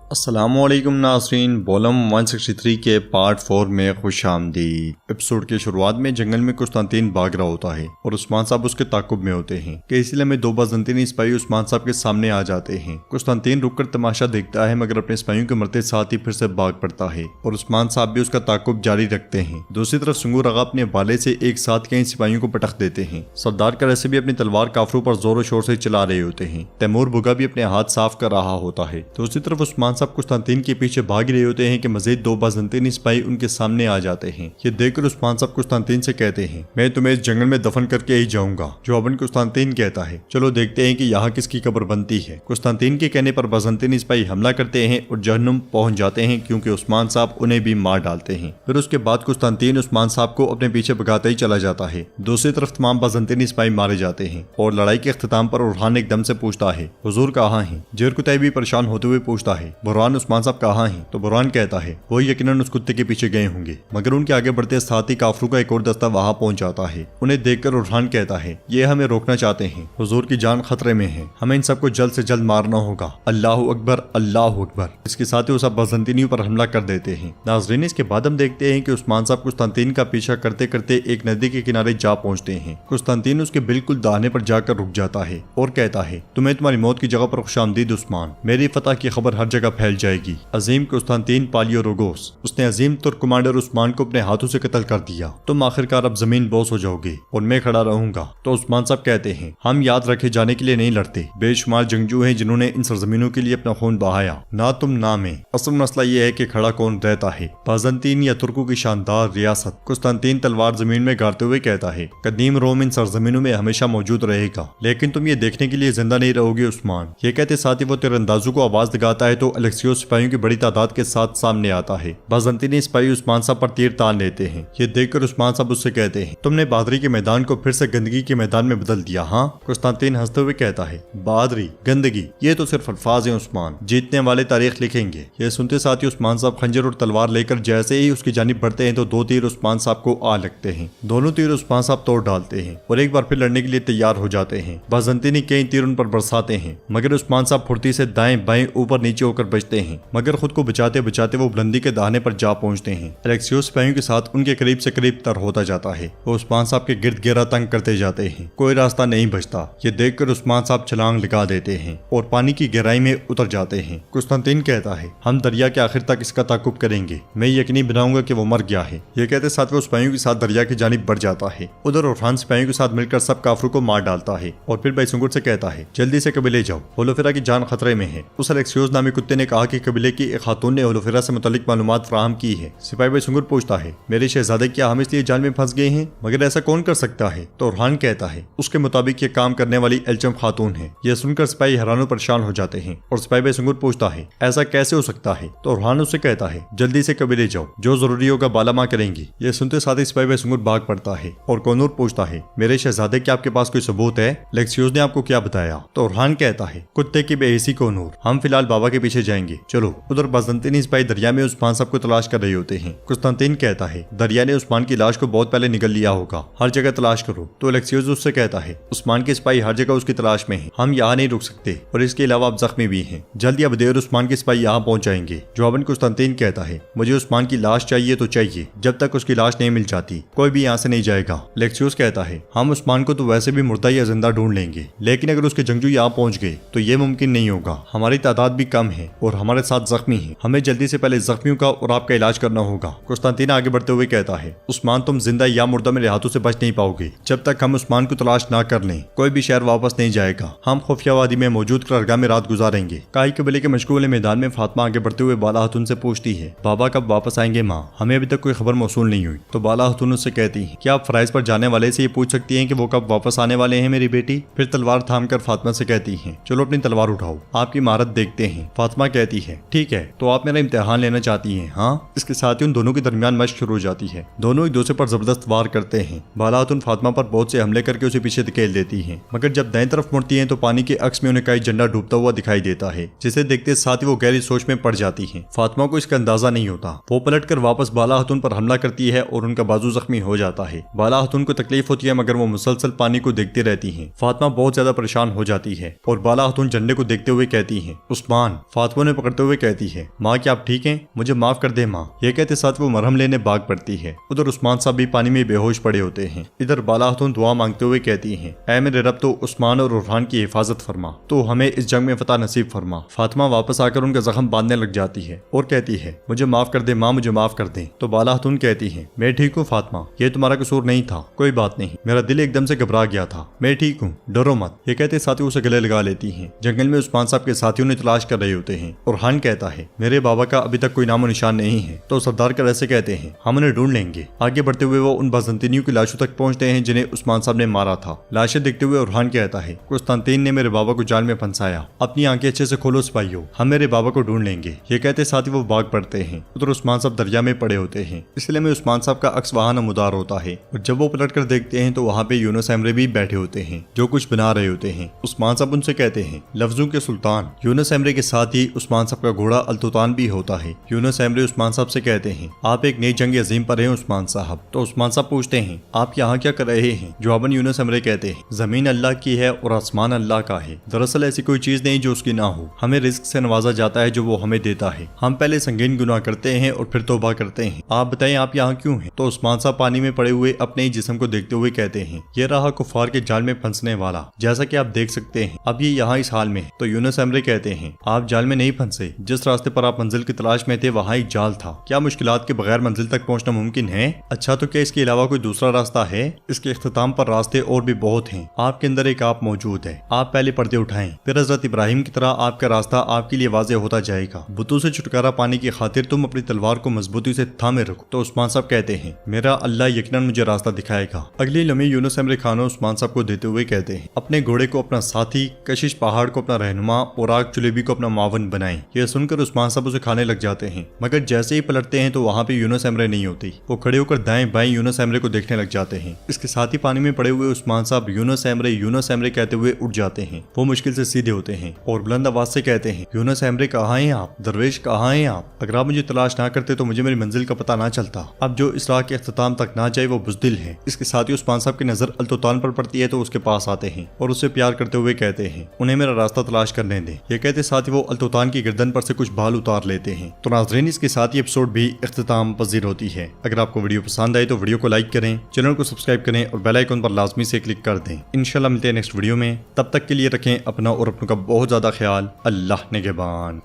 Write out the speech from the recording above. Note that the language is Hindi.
अस्सलामुअलैकुम नाज़रीन, वॉल्यूम 163 के पार्ट 4 में खुश आमदीद। एपिसोड की शुरुआत में जंगल में कुस्तांतीन भाग रहा होता है और उस्मान साहब उसके ताकुब में होते हैं कि इसलिए में दो बाज़ंतीनी सिपाही उस्मान साहब के सामने आ जाते हैं। कुस्तांतीन रुककर तमाशा देखता है मगर अपने सिपाहियों के मरते साथ ही फिर से भाग पड़ता है और उस्मान साहब भी उसका ताकुब जारी रखते हैं। दूसरी तरफ सुंगूर आगा अपने बाले से एक साथ कई सिपाहियों को पटक देते हैं। सरदार का रैसे भी अपनी तलवार काफरों पर जोरों शोर से चला रहे होते हैं। तैमूर बुगा भी अपने हाथ साफ कर रहा होता है। दूसरी तरफ उस्मान साहब कुस्तांतीन के पीछे भाग रहे होते हैं कि मजीद दो बाज़ंतीनी सिपाही उनके सामने आ जाते हैं। ये देखकर उस्मान साहब कुस्तांतीन से कहते हैं, मैं तुम्हें इस जंगल में दफन करके ही जाऊंगा। जवाबन कुस्तांतीन कहता है, चलो देखते हैं कि यहाँ किसकी कब्र बनती है। कुस्तांतीन के कहने पर बाज़ंतीनी सिपाही हमला करते हैं और जहन्नुम पहुंच जाते हैं क्योंकि उस्मान साहब उन्हें भी मार डालते हैं। फिर उसके बाद कुस्तांतीन उस्मान साहब को अपने पीछे भगाते ही चला जाता है। दूसरी तरफ तमाम बाज़ंतीनी सिपाही मारे जाते हैं और लड़ाई के अख्ताम पर बुरहान एकदम से पूछता है, हुजूर कहाँ हैं? जेर कुतैबी भी परेशान होते हुए पूछता है, बुरहान उस्मान साहब कहाँ हैं? तो बुरहान कहता है, वो यकीनन उस कुत्ते के पीछे गए होंगे। मगर उनके आगे बढ़ते साथ ही काफरों का एक और दस्ता वहां पहुंच जाता है। उन्हें देखकर बुरहान कहता है, ये हमें रोकना चाहते हैं, हुजूर की जान खतरे में है, हमें इन सबको जल्द से जल्द मारना होगा। अल्लाहु अकबर, अल्लाहु अकबर। इसके साथ ही वो सब बाज़ंतीनियों पर हमला कर देते हैं। नाज़रीन, इसके बाद हम देखते हैं कि उस्मान साहब कुस्तांतीन का पीछा करते करते एक नदी के किनारे जा पहुंचते हैं। कुस्तांतीन उसके बिल्कुल दाहिने पर जाकर रुक जाता है और कहता है, तुम्हें तुम्हारी मौत की जगह पर खुशामदीद उस्मान, मेरी फतह की खबर हर जगह फैल जाएगी। अजीम कुस्तांतीन पालियोरोगोस, उसने अजीम तुर्क कमांडर उस्मान को अपने हाथों से कत्ल कर दिया। तुम आखिरकार अब जमीन बोस हो जाओगे और मैं खड़ा रहूंगा। तो उस्मान साहब कहते हैं, हम याद रखे जाने के लिए नहीं लड़ते, बेशुमार जंगजू हैं जिन्होंने इन सरजमीनों के लिए अपना खून बहाया, ना तुम ना मैं। असल मसला यह है कि खड़ा कौन रहता है, बाज़ंतीन या तुर्कों की शानदार रियासत। कुस्तांतीन तलवार जमीन में गाड़ते हुए कहता है, कदीम रोम इन सरजमीनों में हमेशा मौजूद रहेगा, लेकिन तुम ये देखने के लिए जिंदा नहीं रहोगे उस्मान। ये कहते साथ ही वो तीरंदाजों को आवाज लगाता है तो अलेक्सियो सिपाहियों की बड़ी तादाद के साथ सामने आता है। बाज़ंतीनी सिपाही उस्मान साहब पर तीर तान लेते हैं। ये देखकर उस्मान साहब उससे कहते हैं, तुमने बहादुरी के मैदान को फिर से गंदगी के मैदान में बदल दिया। हाँ? कुस्तांतीन हंसते हुए कहता है, बहादुरी गंदगी ये तो सिर्फ अल्फाज है उस्मान, जीतने वाले तारीख लिखेंगे। ये सुनते साथ ही उस्मान साहब खंजर और तलवार लेकर जैसे ही उसकी जानिब बढ़ते हैं तो दो तीर उस्मान साहब को आ लगते हैं। दोनों तीर उस्मान साहब तोड़ डालते हैं और एक बार फिर लड़ने के लिए तैयार हो जाते हैं। बाज़ंतीनी कई तीर उन पर बरसाते हैं मगर उस्मान साहब फुर्ती से दाएं बाएं ऊपर नीचे होकर बचते हैं, मगर खुद को बचाते बचाते वो बुलंदी के दाहिने पर जा पहुंचते हैं। अलेक्सियो सिपाहियों के साथ उनके करीब से करीब तर होता जाता है। वो उस्मान साहब के गिर्द घेरा तंग करते जाते हैं, कोई रास्ता नहीं बचता। ये देखकर उस्मान साहब छलांग लगा देते हैं और पानी की गहराई में उतर जाते हैं। कुस्तांतीन कहता है, हम दरिया के आखिर तक इसका ताकुब करेंगे, मैं यकीनी बनाऊंगा कि वो मर गया है। ये कहते साथ वो सिपाहियों के साथ दरिया की जानिब बढ़ जाता है। उधर बुरहान सिपाहियों के साथ मिलकर सब काफरों को मार डालता है और फिर भाई सुंगुर से कहता है, जल्दी से कबीले जाओ, होलोफेरा की जान खतरे में है। उस अलेक्सियोस नामी कुत्ते ने कहा कि कबीले की एक खातून ने होलोफेरा से मुतालिक मालूमात फराहम की है। सिपाही भाई सुंगुर पूछता है, मेरे शहजादे क्या हम इसलिए जाल में फंस गए हैं? मगर ऐसा कौन कर सकता है? तो बुरहान कहता है, उसके मुताबिक ये काम करने वाली एल्चम खातून है। यह सुनकर सिपाही हैरान परेशान हो जाते हैं और सिपाही भाई सुंगुर पूछता है, ऐसा कैसे हो सकता है? तो बुरहान उससे कहता है, जल्दी से कबीले जाओ, जो जरूरी होगा बाला माँ करेंगी। यह सुनते साथ ही सिपाही भाई सुंगुर भाग पड़ता है और कोनूर पूछता है, मेरे शहजादे क्या आपके पास कोई सबूत है? लेक्सियोस ने आपको क्या बताया? तो बुरहान कहता है, कुत्ते की बेहिसी कोनूर, हम फिलहाल बाबा के पीछे जाएंगे, चलो। उधर बाज़ंतीनी सिपाही दरिया में उस्मान साहब को तलाश कर रहे होते हैं। कुस्तांतीन कहता है, दरिया ने उस्मान की लाश को बहुत पहले निगल लिया होगा, हर जगह तलाश करो। तो अलेक्सियोस उससे कहता है, उस्मान के सिपाही हर जगह उसकी तलाश में हैं, हम यहाँ नहीं रुक सकते और इसके अलावा आप जख्मी भी हैं। जल्दी अब देर उस्मान के सिपाही यहाँ पहुंच जाएंगे। जवाबन कुस्तांतीन कहता है, मुझे उस्मान की लाश चाहिए तो चाहिए, जब तक उसकी लाश नहीं मिल जाती कोई भी यहाँ से नहीं जाएगा। अलेक्सियोस कहता है, हम उस्मान को तो वैसे भी मुर्दा या जिंदा ढूंढ लेंगे, लेकिन अगर उसके जंगजू यहाँ पहुंच गए तो ये मुमकिन नहीं होगा। हमारी तादाद भी कम है और हमारे साथ जख्मी है, हमें जल्दी से पहले जख्मियों का और आपका इलाज करना होगा। कुस्तांतीन आगे बढ़ते हुए कहता है, उस्मान तुम जिंदा या मुर्दा मेरे हाथों से बच नहीं पाओगे। जब तक हम उस्मान को तलाश ना कर लें कोई भी शहर वापस नहीं जाएगा। हम खुफिया वादी में मौजूद करगाह में रात गुजारेंगे। काई कबीले के मशगूल मैदान में फातिमा आगे बढ़ते हुए बाला हतून से पूछती है, बाबा कब वापस आएंगे माँ? हमें अभी तक कोई खबर मौसूल नहीं हुई। तो बाला हतून उससे कहती है, क्या आप फराइज पर जाने वाले से ये पूछ सकती हैं कि वो कब वापस आने वाले हैं मेरी बेटी? फिर तलवार थाम कर फातिमा से कहती है, चलो अपनी तलवार उठाओ, आपकी महारत देखते हैं। फातिमा कहती है, ठीक है, तो आप मेरा इम्तिहान लेना चाहती हैं? हाँ। इसके साथ ही उन दोनों के दरमियान मशक शुरू हो जाती है। दोनों एक दूसरे पर जबरदस्त वार करते हैं। बाला हतून फातिमा पर बहुत से हमले करके उसे पीछे धकेल देती है, मगर जब दाएं तरफ मुड़ती है तो पानी के अक्स में उन्हें कई झंडा डूबता हुआ दिखाई देता है, जिसे देखते साथ ही वो गहरी सोच में पड़ जाती है। फातिमा को इसका अंदाजा नहीं होता। वो पलट कर वापस बाला हतून पर हमला करती है और उनका बाजू जख्मी हो जाता है। बाला हतून को तकलीफ होती है मगर वो मुसलसल पानी को देखती रहती है। फातिमा बहुत ज्यादा परेशान हो जाती है और बाला हतून झंडे को देखते हुए कहती है, उस्मान। फातिमा साथ वो उन्हें पकड़ते हुए कहती है, माँ क्या आप ठीक हैं? मुझे माफ कर दे माँ। ये कहते साथ वो मरहम लेने भाग पड़ती है। उधर उस्मान साहब भी पानी में बेहोश पड़े होते हैं। इधर बाला खातून दुआ मांगते हुए कहती हैं, ऐ मेरे रब तो उस्मान और उरहान की हिफाजत फरमा, तो हमें इस जंग में फतह नसीब फरमा। फातिमा वापस आकर उनका जख्म बांधने लग जाती है और कहती है, मुझे माफ कर दे माँ, मुझे माफ कर दे। तो बाला खातून कहती है, मैं ठीक हूँ फातिमा, ये तुम्हारा कसूर नहीं था, कोई बात नहीं, मेरा दिल एकदम से घबरा गया था, मैं ठीक हूँ, डरो मत। ये कहते साथी उसे गले लगा लेती हैं। जंगल में उस्मान साहब के साथियों ने तलाश कर रहे होते हैं। उरहान कहता है, मेरे बाबा का अभी तक कोई नामो निशान नहीं है। तो सरदार कर ऐसे कहते हैं, हम उन्हें ढूंढ लेंगे। आगे बढ़ते हुए वो उन बाज़ंतीनियों की लाशों तक पहुंचते हैं जिन्हें उस्मान साहब ने मारा था। लाशें देखते हुए उरहान कहता है, कुस्तानतीन ने मेरे बाबा को जाल में फंसाया, अपनी आंखें अच्छे से खोलो सिपाहियों, हम मेरे बाबा को ढूंढ लेंगे। ये कहते साथ ही वो भाग पड़ते हैं। उधर उस्मान साहब दरिया में पड़े होते हैं। इसलिए में उस्मान साहब का अक्स वहां नमूदार होता है और जब वो पलट कर देखते हैं तो वहाँ पे यूनुस एमरे भी बैठे होते हैं जो कुछ बना रहे होते हैं। उस्मान साहब उनसे कहते हैं, लफ्जों के सुल्तान। यूनुस एमरे के साथ ही उस्मान साहब का घोड़ा अल्तुतान भी होता है। यूनुस एमरे उस्मान साहब से कहते हैं, आप एक नई जंग अजीम पर हैं उस्मान साहब। तो उस्मान साहब पूछते हैं, आप यहाँ क्या कर रहे हैं? जवाबन यूनुस एमरे कहते हैं, जमीन अल्लाह की है और आसमान अल्लाह का है, दरअसल ऐसी कोई चीज नहीं जो उसकी ना हो। हमें रिस्क से नवाजा जाता है जो वो हमें देता है। हम पहले संगीन गुनाह करते हैं और फिर तौबा करते हैं। आप बताएं आप यहाँ क्यों हैं? तो उस्मान साहब पानी में पड़े हुए अपने ही जिस्म को देखते हुए कहते हैं, ये रहा कुफार के जाल में फंसने वाला, जैसा कि आप देख सकते हैं अब ये यहाँ इस हाल में है। तो यूनुस एमरे कहते हैं, आप जाल में नहीं फंसे, जिस रास्ते पर आप मंजिल की तलाश में थे वहाँ एक जाल था। क्या मुश्किलात के बगैर मंजिल तक पहुँचना मुमकिन है? अच्छा तो क्या इसके अलावा कोई दूसरा रास्ता है? इसके इख्तिताम पर रास्ते और भी बहुत हैं। आपके अंदर एक आप मौजूद है। आप पहले पर्दे उठाएं, फिर हजरत इब्राहिम की तरह आपका रास्ता आपके लिए वाज़ेह होता जाएगा। बुतों से छुटकारा पाने की खातिर तुम अपनी तलवार को मजबूती से थामे रखो। तो उस्मान साहब कहते हैं, मेरा अल्लाह यकीनन मुझे रास्ता दिखाएगा। अगली लम्हे यूनुस एमरे खानो उस्मान साहब को देते हुए कहते हैं, अपने घोड़े को अपना साथी, कशिश पहाड़ को अपना रहनुमा और आग चुलेबी को अपना मावन बनाएं। यह सुनकर उस्मान साहब उसे खाने लग जाते हैं, मगर जैसे ही पलटते हैं तो वहाँ पे यूनुस एमरे नहीं होती। वो खड़े होकर दाएं बाएं यूनुस एमरे को देखने लग जाते हैं। इसके साथ ही पानी में पड़े हुए उस्मान साहब यूनुस एमरे कहते हुए उठ जाते हैं। वो मुश्किल से सीधे होते हैं और बुलंद आवाज से कहते हैं, यूनुस एमरे कहाँ हैं आप? दरवेश कहाँ हैं आप? अगर आप मुझे तलाश ना करते तो मुझे मेरी मंजिल का पता ना चलता। अब जो इस राह के इख्तिताम तक ना जाए वो बुज़दिल है। इसके साथ ही उस्मान साहब की नजर अल्तुतान पर पड़ती है तो उसके पास आते हैं और उससे प्यार करते हुए कहते हैं, उन्हें मेरा रास्ता तलाश करने दें। ये कहते साथ ही वो अल्तुतान की गर्दन पर से कुछ बाल उतार लेते हैं। तो नाज़रीन, इसके साथ ही एपिसोड भी इख्तिताम पजीर होती है। अगर आपको वीडियो पसंद आए तो वीडियो को लाइक करें, चैनल को सब्सक्राइब करें और बेल आइकन पर लाजमी से क्लिक कर दें। इंशाल्लाह मिलते हैं नेक्स्ट वीडियो में। तब तक के लिए रखें अपना और अपनों का बहुत ज्यादा ख्याल। अल्लाह निगहबान।